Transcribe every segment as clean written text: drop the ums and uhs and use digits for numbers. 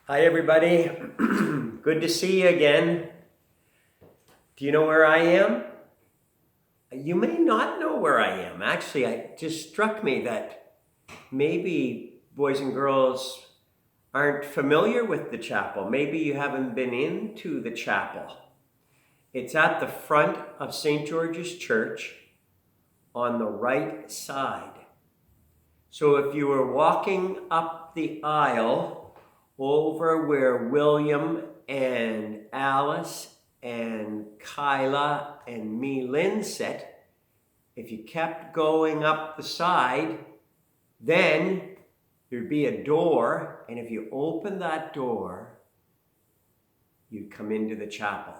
Hi, everybody. Good to see you again. Do you know where I am? You may not know where I am. Actually, it just struck me that maybe boys and girls aren't familiar with the chapel. Maybe you haven't been into the chapel. It's at the front of St. George's Church on the right side. So if you were walking up the aisle over where William and Alice and Kyla and me, Lynn, sit, if you kept going up the side, then there'd be a door, and if you opened that door, you'd come into the chapel.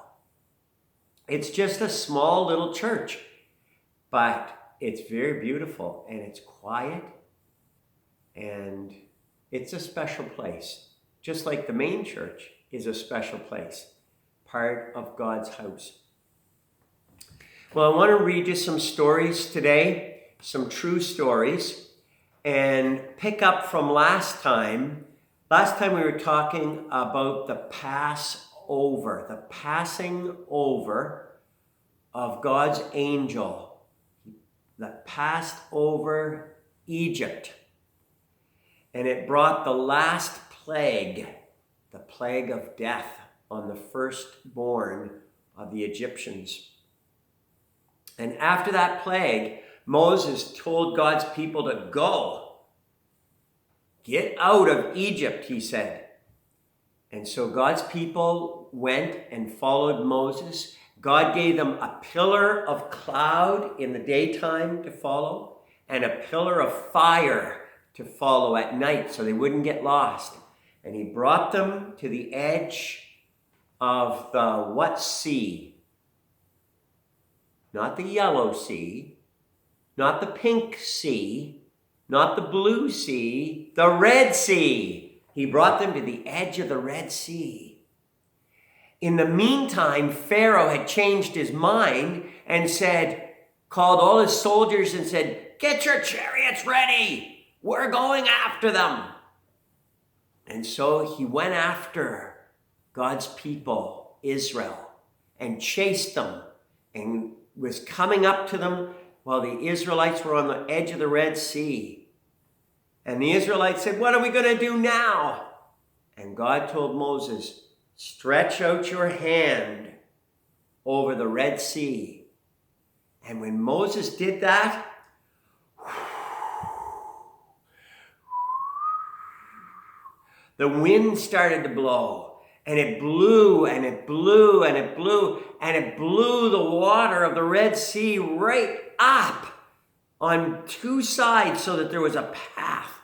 It's just a small little church, but it's very beautiful, and it's quiet, and it's a special place. Just like the main church is a special place, part of God's house. Well, I want to read you some stories today, some true stories, and pick up from last time. Last time we were talking about the Passover, the passing over of God's angel that passed over Egypt. And it brought the last plague, the plague of death on the firstborn of the Egyptians. And after that plague, Moses told God's people to go. Get out of Egypt, he said. And so God's people went and followed Moses. God gave them a pillar of cloud in the daytime to follow and a pillar of fire to follow at night so they wouldn't get lost. And he brought them to the edge of the what sea? Not the yellow sea, not the pink sea, not the blue sea, the Red Sea. He brought them to the edge of the Red Sea. In the meantime, Pharaoh had changed his mind and called all his soldiers and said, "Get your chariots ready. We're going after them." And so he went after God's people, Israel, and chased them and was coming up to them while the Israelites were on the edge of the Red Sea. And the Israelites said, "What are we going to do now?" And God told Moses, "Stretch out your hand over the Red Sea." And when Moses did that, the wind started to blow, and it blew, and it blew, and it blew, and it blew the water of the Red Sea right up on two sides so that there was a path,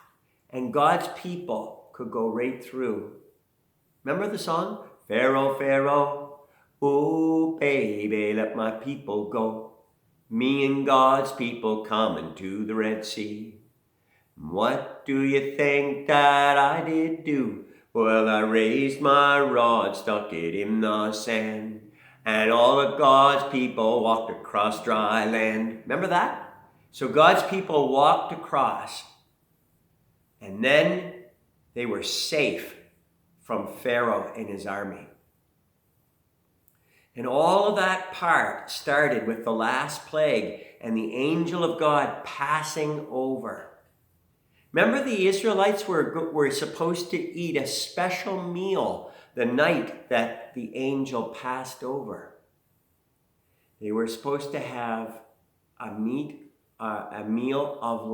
and God's people could go right through. Remember the song? Pharaoh, Pharaoh, oh baby, let my people go. Me and God's people coming to the Red Sea. What do you think that I did do? Well, I raised my rod, stuck it in the sand, and all of God's people walked across dry land. Remember that? So God's people walked across, and then they were safe from Pharaoh and his army. And all of that part started with the last plague and the angel of God passing over. Remember, the Israelites were supposed to eat a special meal the night that the angel passed over. They were supposed to have a meal of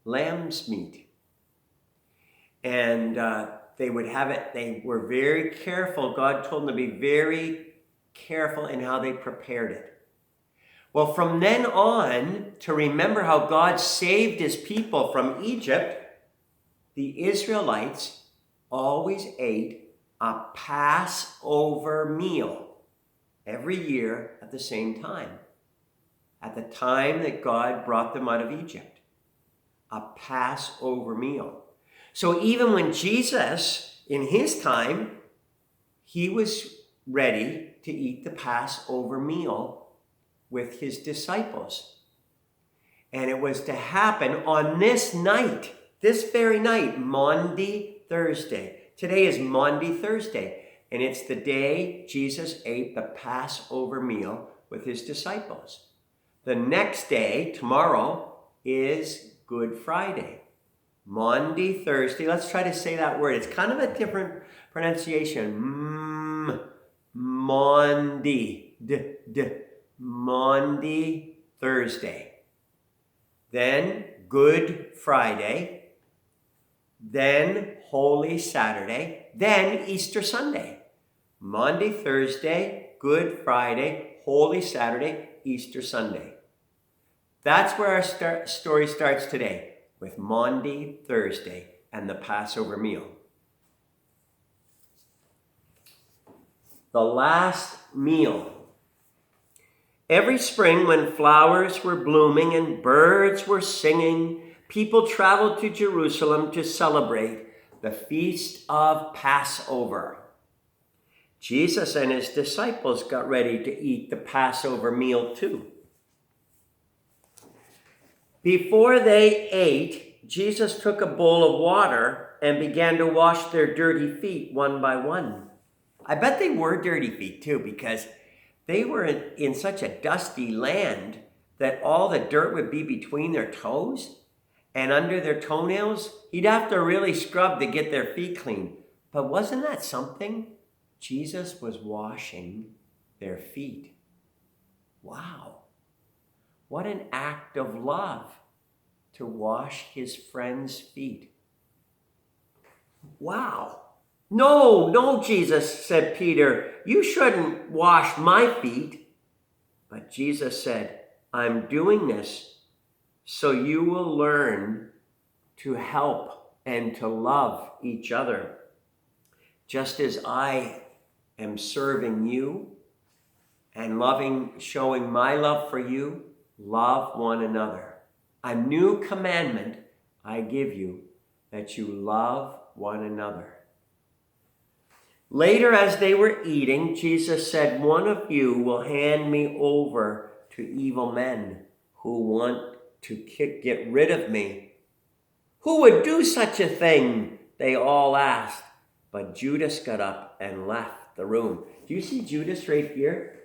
lamb's meat. And they would have it, they were very careful. God told them to be very careful in how they prepared it. Well, from then on, to remember how God saved his people from Egypt, the Israelites always ate a Passover meal every year at the same time, at the time that God brought them out of Egypt. A Passover meal. So even when Jesus, in his time, he was ready to eat the Passover meal with his disciples. And it was to happen on this night, this very night, Maundy, Thursday, Today is Maundy Thursday, and it's the day Jesus ate the Passover meal with his disciples. The next day, tomorrow, is Good Friday. Maundy Thursday. Let's try to say that word. It's kind of a different pronunciation. Maundy. Maundy Thursday. Then Good Friday. Then Holy Saturday. Then Easter Sunday. Maundy Thursday, Good Friday, Holy Saturday, Easter Sunday. That's where our story starts today, with Maundy Thursday and the Passover meal. The last meal. Every spring when flowers were blooming and birds were singing, people traveled to Jerusalem to celebrate the feast of Passover. Jesus and his disciples got ready to eat the Passover meal too. Before they ate, Jesus took a bowl of water and began to wash their dirty feet one by one. I bet they were dirty feet too, because they were in such a dusty land that all the dirt would be between their toes and under their toenails. He'd have to really scrub to get their feet clean. But wasn't that something? Jesus was washing their feet. Wow. What an act of love to wash his friend's feet. Wow. No, Jesus, said Peter, you shouldn't wash my feet. But Jesus said, I'm doing this so you will learn to help and to love each other. Just as I am serving you and showing my love for you, love one another. A new commandment I give you, that you love one another. Later, as they were eating, Jesus said, one of you will hand me over to evil men who want to get rid of me. Who would do such a thing? They all asked. But Judas got up and left the room. Do you see Judas right here?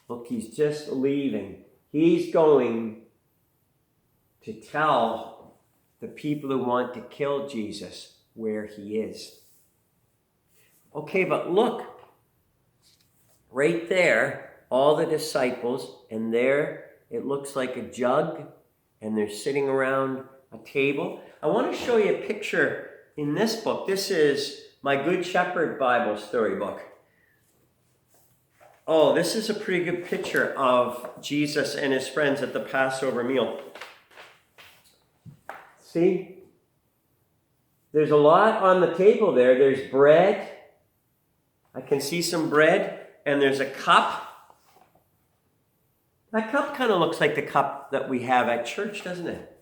Look, he's just leaving. He's going to tell the people who want to kill Jesus where he is. Okay, but look, right there, all the disciples, and there it looks like a jug, and they're sitting around a table. I want to show you a picture in this book. This is my Good Shepherd Bible storybook. Oh, this is a pretty good picture of Jesus and his friends at the Passover meal. See? There's a lot on the table there. There's bread. I can see some bread. And there's a cup. That cup kind of looks like the cup that we have at church, doesn't it?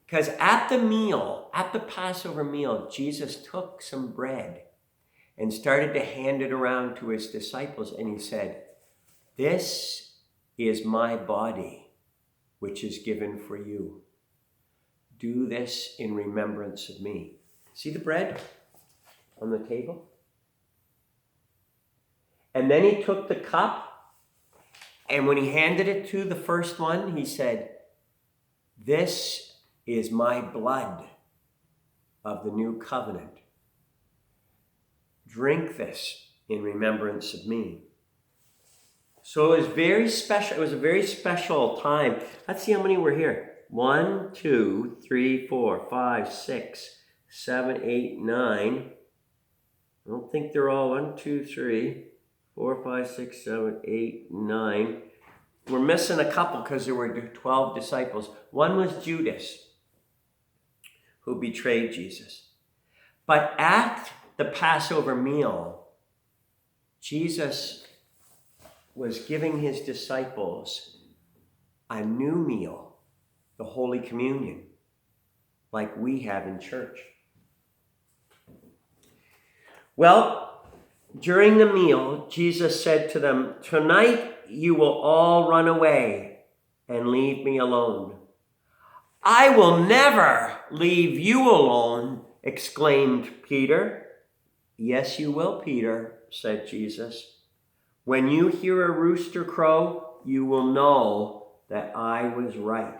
Because at the Passover meal, Jesus took some bread and started to hand it around to his disciples. And he said, this is my body, which is given for you. Do this in remembrance of me. See the bread on the table? And then he took the cup, and when he handed it to the first one, he said, this is my blood of the new covenant. Drink this in remembrance of me. So it was very special. It was a very special time. Let's see how many were here. 1, 2, 3, 4, 5, 6, 7, 8, 9. I don't think they're all 1, 2, 3, 4, 5, 6, 7, 8, 9. We're missing a couple because there were 12 disciples. One was Judas, who betrayed Jesus. But at the Passover meal, Jesus was giving his disciples a new meal, the Holy Communion, like we have in church. Well, during the meal, Jesus said to them, tonight you will all run away and leave me alone. I will never leave you alone, exclaimed Peter. Yes, you will, Peter, said Jesus. When you hear a rooster crow, you will know that I was right.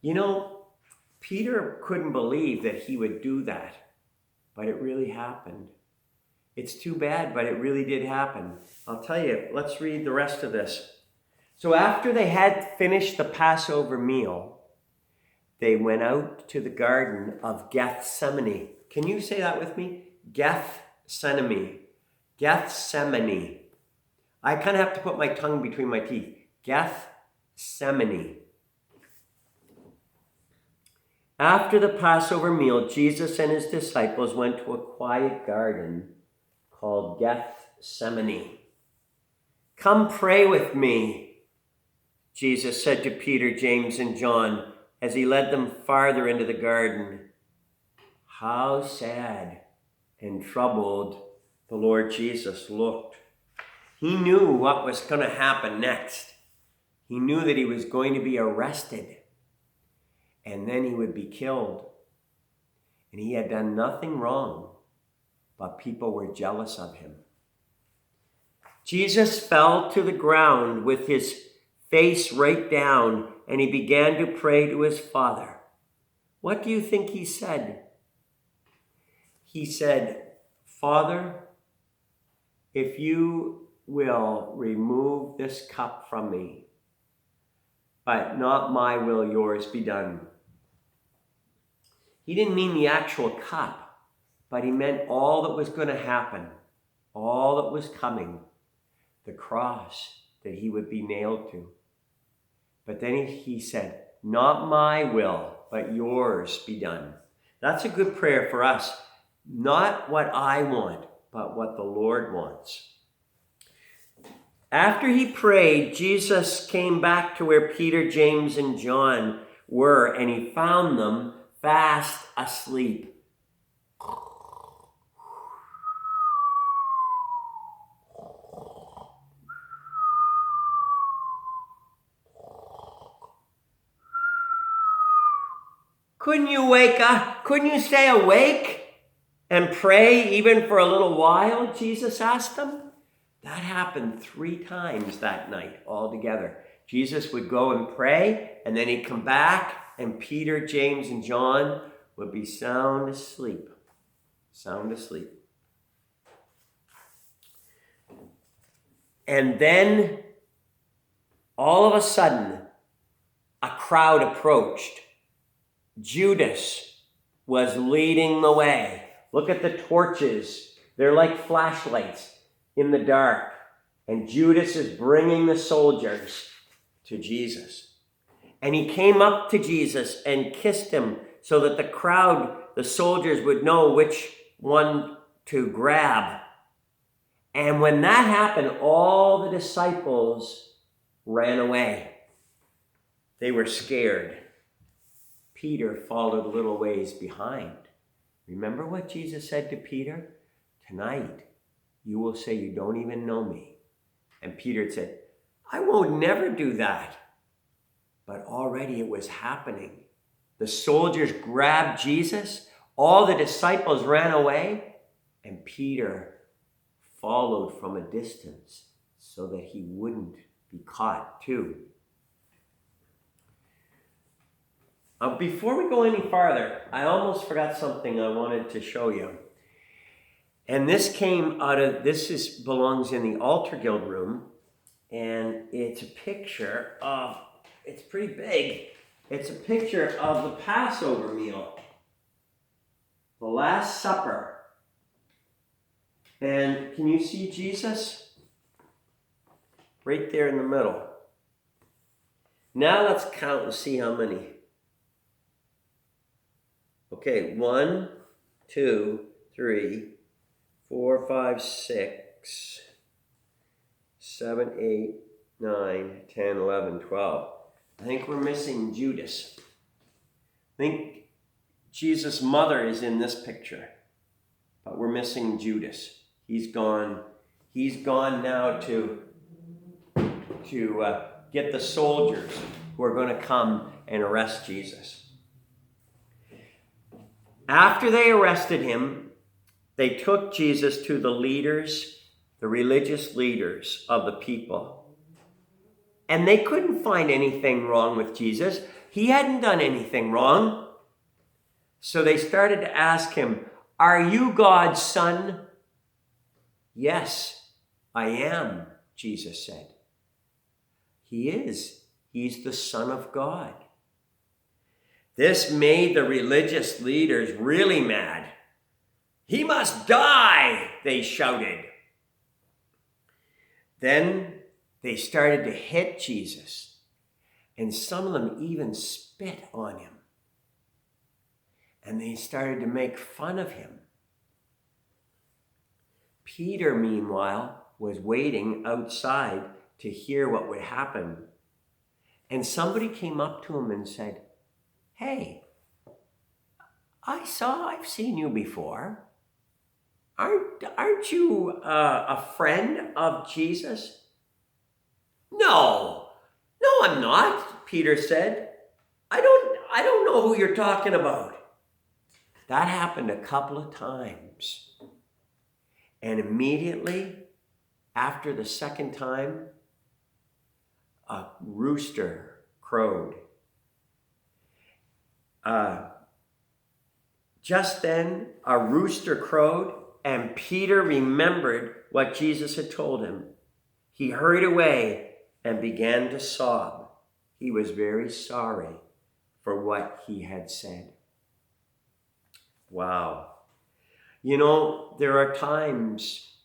You know, Peter couldn't believe that he would do that, but it really happened. It's too bad, but it really did happen. I'll tell you, let's read the rest of this. So after they had finished the Passover meal, they went out to the garden of Gethsemane. Can you say that with me? Gethsemane. Gethsemane. I kind of have to put my tongue between my teeth. Gethsemane. After the Passover meal, Jesus and his disciples went to a quiet garden called Gethsemane. Come pray with me, Jesus said to Peter, James, and John as he led them farther into the garden. How sad and troubled the Lord Jesus looked. He knew what was going to happen next. He knew that he was going to be arrested and then he would be killed. And he had done nothing wrong, but people were jealous of him. Jesus fell to the ground with his face right down, and he began to pray to his Father. What do you think he said? He said, Father, if you will remove this cup from me, but not my will, yours be done. He didn't mean the actual cup, but he meant all that was going to happen, all that was coming, the cross that he would be nailed to. But then he said, not my will, but yours be done. That's a good prayer for us. Not what I want, but what the Lord wants. After he prayed, Jesus came back to where Peter, James, and John were, and he found them fast asleep. Couldn't you wake up? Couldn't you stay awake and pray even for a little while? Jesus asked them. That happened 3 times that night altogether. Jesus would go and pray, and then he'd come back, and Peter, James, and John would be sound asleep. Sound asleep. And then, all of a sudden, a crowd approached. Judas was leading the way. Look at the torches. They're like flashlights in the dark. And Judas is bringing the soldiers to Jesus. And he came up to Jesus and kissed him so that the crowd, the soldiers, would know which one to grab. And when that happened, all the disciples ran away. They were scared. Peter followed a little ways behind. Remember what Jesus said to Peter? Tonight, you will say you don't even know me. And Peter said, I won't never do that. But already it was happening. The soldiers grabbed Jesus. All the disciples ran away. And Peter followed from a distance so that he wouldn't be caught too. Before we go any farther, I almost forgot something I wanted to show you. And this came out of, belongs in the altar guild room. And it's a picture of, it's pretty big. It's a picture of the Passover meal. The Last Supper. And can you see Jesus? Right there in the middle. Now let's count and see how many. Okay, 1, 2, 3, 4, 5, 6, 7, 8, 9, 10, 11, 12. I think we're missing Judas. I think Jesus' mother is in this picture, but we're missing Judas. He's gone. He's gone now to get the soldiers who are going to come and arrest Jesus. After they arrested him, they took Jesus to the leaders, the religious leaders of the people. And they couldn't find anything wrong with Jesus. He hadn't done anything wrong. So they started to ask him, "Are you God's son?" "Yes, I am," Jesus said. He is. He's the Son of God. This made the religious leaders really mad. "He must die," they shouted. Then they started to hit Jesus, and some of them even spit on him. And they started to make fun of him. Peter, meanwhile, was waiting outside to hear what would happen. And somebody came up to him and said, "Hey, I've seen you before. Aren't you a friend of Jesus?" No, I'm not," Peter said. I don't know who you're talking about." That happened a couple of times. And immediately after the second time, a rooster crowed. Just then, a rooster crowed, and Peter remembered what Jesus had told him. He hurried away and began to sob. He was very sorry for what he had said. Wow. You know, there are times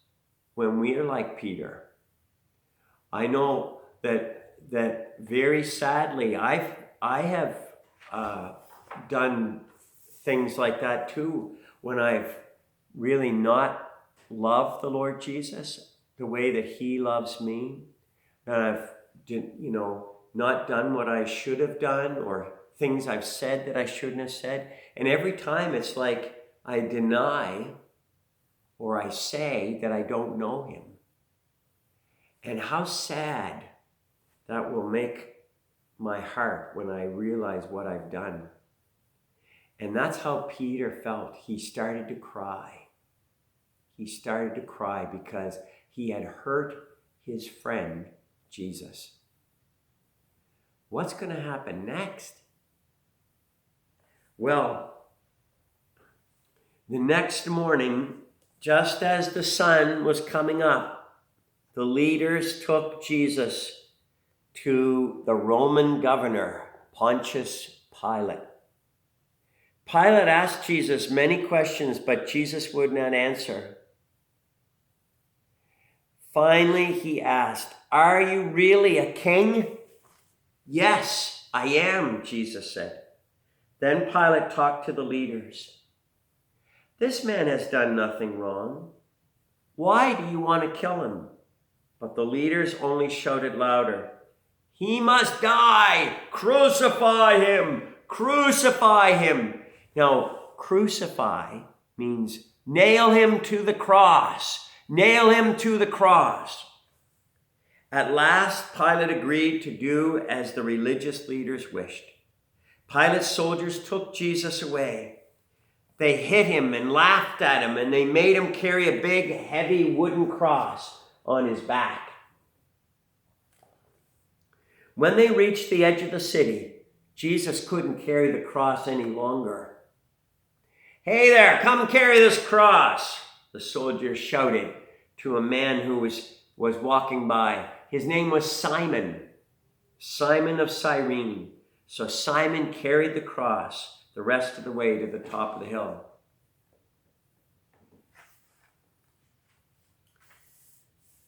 when we are like Peter. I know that very sadly, I have done things like that too, when I've really not loved the Lord Jesus the way that he loves me, and I've not done what I should have done, or things I've said that I shouldn't have said. And every time it's like I deny or I say that I don't know him. And how sad that will make my heart when I realize what I've done. And that's how Peter felt. He started to cry. He started to cry because he had hurt his friend, Jesus. What's going to happen next? Well, the next morning, just as the sun was coming up, the leaders took Jesus to the Roman governor, Pontius Pilate. Pilate asked Jesus many questions, but Jesus would not answer. Finally, he asked, "Are you really a king?" "Yes, I am," Jesus said. Then Pilate talked to the leaders. "This man has done nothing wrong. Why do you want to kill him?" But the leaders only shouted louder, "He must die! Crucify him! Crucify him!" Now, crucify means nail him to the cross. Nail him to the cross. At last, Pilate agreed to do as the religious leaders wished. Pilate's soldiers took Jesus away. They hit him and laughed at him, and they made him carry a big, heavy wooden cross on his back. When they reached the edge of the city, Jesus couldn't carry the cross any longer. "Hey there, come carry this cross," the soldiers shouted to a man who was walking by. His name was Simon, Simon of Cyrene. So Simon carried the cross the rest of the way to the top of the hill.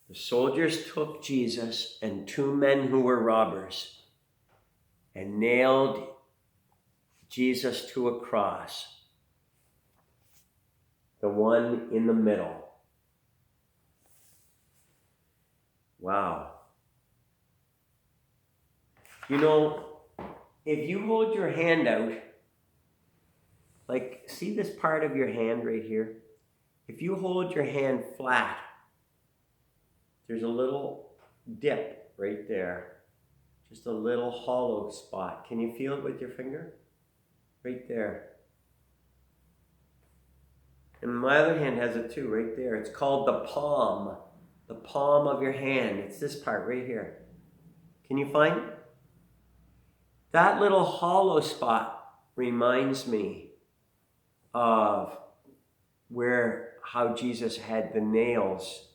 The soldiers took Jesus and two men who were robbers and nailed Jesus to a cross, the one in the middle. Wow. You know, if you hold your hand out, like, see this part of your hand right here? If you hold your hand flat, there's a little dip right there. Just a little hollow spot. Can you feel it with your finger? Right there. And my other hand has it too, right there. It's called the palm. The palm of your hand. It's this part right here. Can you find it? That little hollow spot reminds me of how Jesus had the nails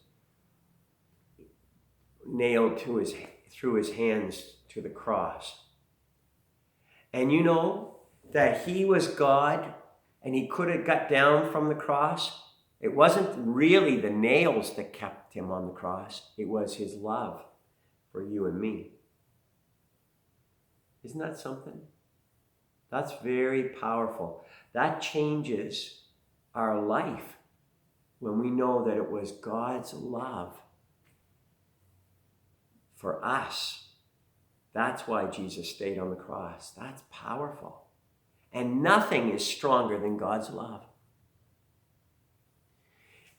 nailed through his hands to the cross. And you know that he was God and he could have got down from the cross. It wasn't really the nails that kept him on the cross. It was his love for you and me. Isn't that something? That's very powerful. That changes our life when we know that it was God's love for us. That's why Jesus stayed on the cross. That's powerful. And nothing is stronger than God's love.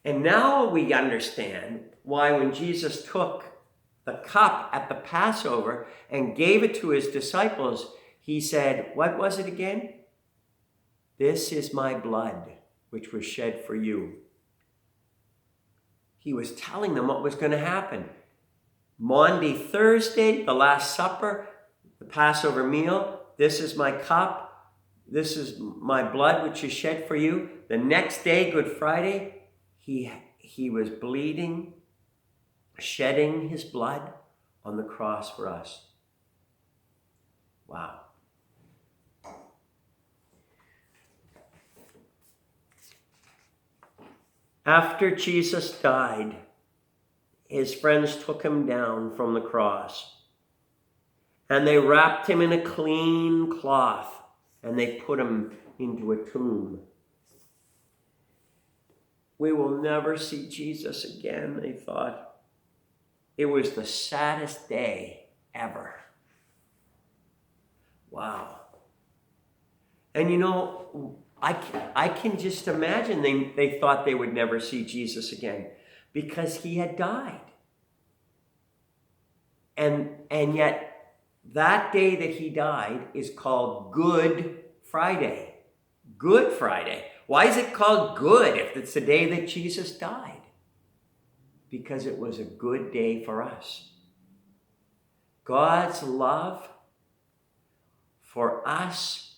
And now we understand why when Jesus took the cup at the Passover and gave it to his disciples, he said, what was it again? This is my blood, which was shed for you. He was telling them what was going to happen. Maundy Thursday, the Last Supper, the Passover meal, this is my cup. This is my blood, which is shed for you. The next day, Good Friday, he was bleeding, shedding his blood on the cross for us. Wow. After Jesus died, his friends took him down from the cross and they wrapped him in a clean cloth and they put him into a tomb. We will never see Jesus again, they thought. It was the saddest day ever. Wow. And you know, I can just imagine they thought they would never see Jesus again because he had died. And yet that day that he died is called Good Friday. Good Friday. Why is it called good if it's the day that Jesus died? Because it was a good day for us. God's love for us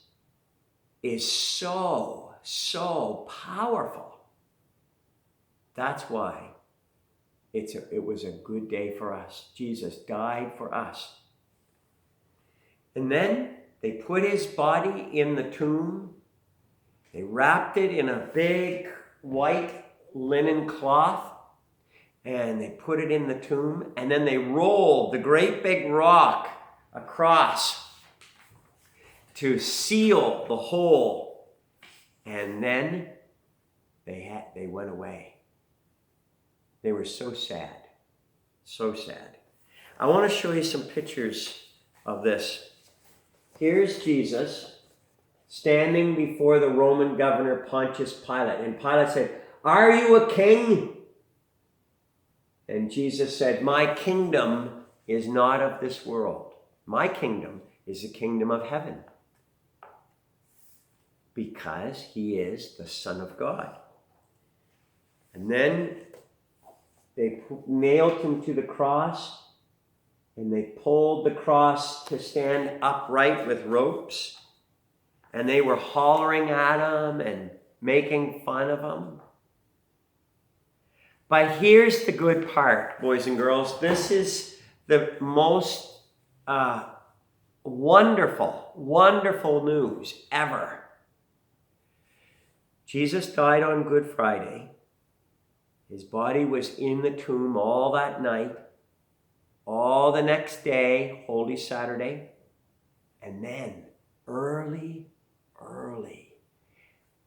is so, so powerful. That's why it was a good day for us. Jesus died for us. And then they put his body in the tomb. They wrapped it in a big white linen cloth. And they put it in the tomb. And then they rolled the great big rock across to seal the hole. And then they went away. They were so sad. So sad. I want to show you some pictures of this. Here's Jesus standing before the Roman governor Pontius Pilate. And Pilate said, "Are you a king?" And Jesus said, "My kingdom is not of this world. My kingdom is the kingdom of heaven." Because he is the Son of God. And then they nailed him to the cross. And they pulled the cross to stand upright with ropes. And they were hollering at him and making fun of him. But here's the good part, boys and girls. This is the most wonderful, wonderful news ever. Jesus died on Good Friday. His body was in the tomb all that night. All the next day, Holy Saturday, and then early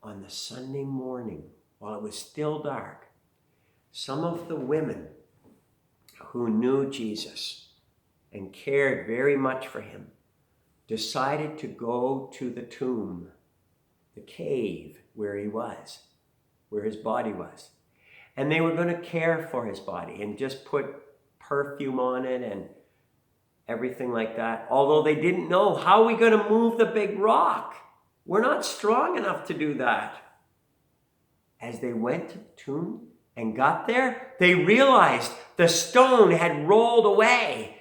on the Sunday morning, while it was still dark, some of the women who knew Jesus and cared very much for him decided to go to the tomb, the cave where he was, where his body was. And they were going to care for his body and just put perfume on it and everything like that. Although they didn't know, how are we going to move the big rock? We're not strong enough to do that. as they went to the tomb and got there, they realized the stone had rolled away.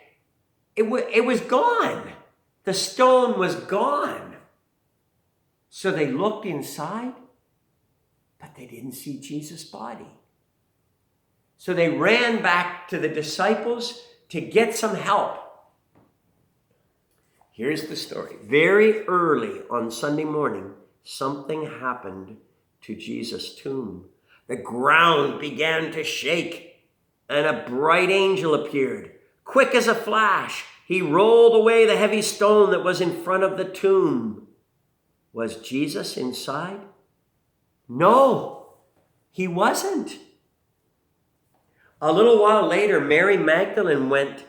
It was gone. The stone was gone. So they looked inside, but they didn't see Jesus' body. So they ran back to the disciples to get some help. Here's the story. Very early on Sunday morning, something happened to Jesus' tomb. The ground began to shake, and a bright angel appeared. Quick as a flash, he rolled away the heavy stone that was in front of the tomb. Was Jesus inside? No, he wasn't. A little while later, Mary Magdalene went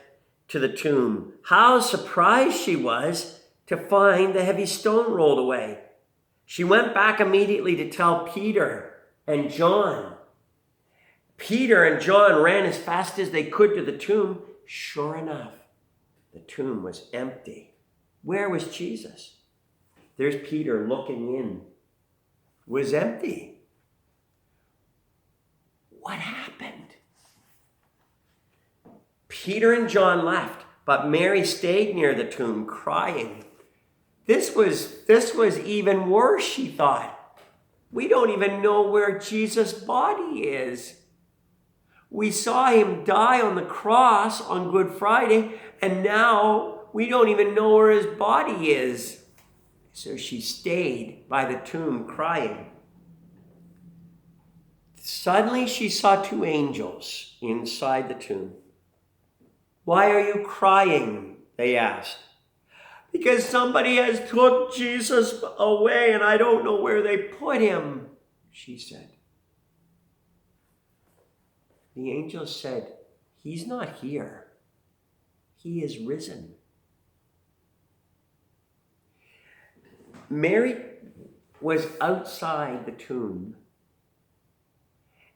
to the tomb. How surprised she was to find the heavy stone rolled away. She went back immediately to tell Peter and John. Peter and John ran as fast as they could to the tomb. Sure enough, the tomb was empty. Where was Jesus? There's Peter looking in. It was empty. What happened? Peter and John left, but Mary stayed near the tomb crying. This was even worse, she thought. We don't even know where Jesus' body is. We saw him die on the cross on Good Friday, and now we don't even know where his body is. So she stayed by the tomb crying. Suddenly she saw two angels inside the tomb. Why are you crying? They asked. Because somebody has took Jesus away and I don't know where they put him, she said. The angel said, he's not here. He is risen. Mary was outside the tomb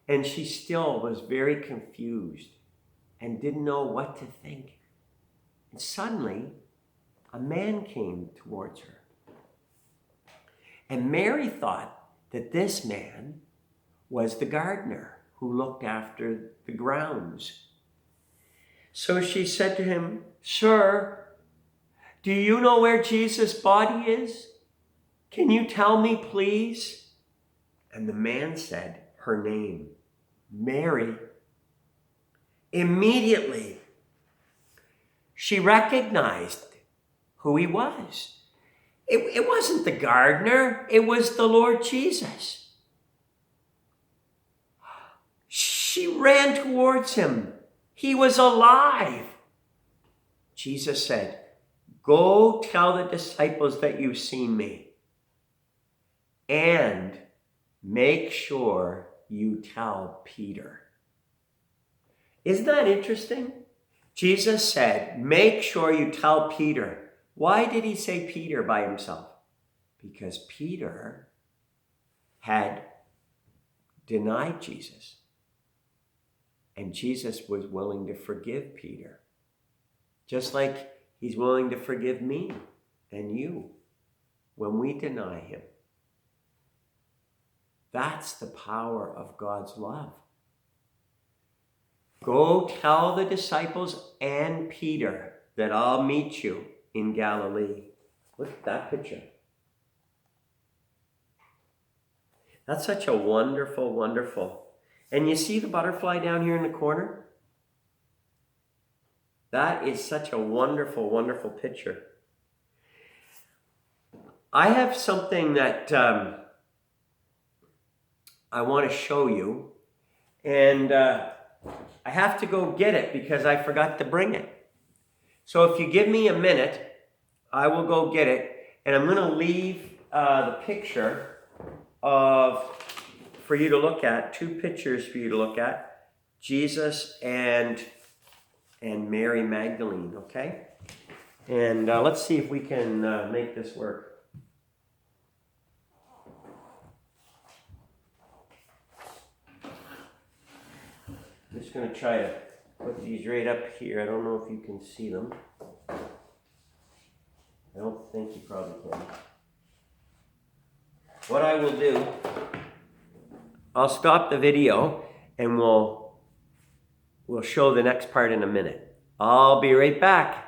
and she still was very confused and didn't know what to think. And suddenly, a man came towards her. And Mary thought that this man was the gardener who looked after the grounds. So she said to him, Sir, do you know where Jesus' body is? Can you tell me, please? And the man said her name, Mary. Immediately, she recognized who he was. It wasn't the gardener, it was the Lord Jesus. She ran towards him. He was alive. Jesus said, Go tell the disciples that you've seen me. And make sure you tell Peter. Isn't that interesting? Jesus said, make sure you tell Peter. Why did he say Peter by himself? Because Peter had denied Jesus. And Jesus was willing to forgive Peter. Just like he's willing to forgive me and you when we deny him. That's the power of God's love. Go tell the disciples and Peter that I'll meet you in Galilee. Look at that picture. That's such a wonderful, wonderful. And you see the butterfly down here in the corner? That is such a wonderful, wonderful picture. I have something that I want to show you. And I have to go get it because I forgot to bring it. So if you give me a minute, I will go get it. And I'm going to leave the picture for you to look at, two pictures for you to look at, Jesus and Mary Magdalene, okay? And let's see if we can make this work. I'm just going to try to put these right up here. I don't know if you can see them. I don't think you probably can. What I will do, I'll stop the video and we'll show the next part in a minute. I'll be right back.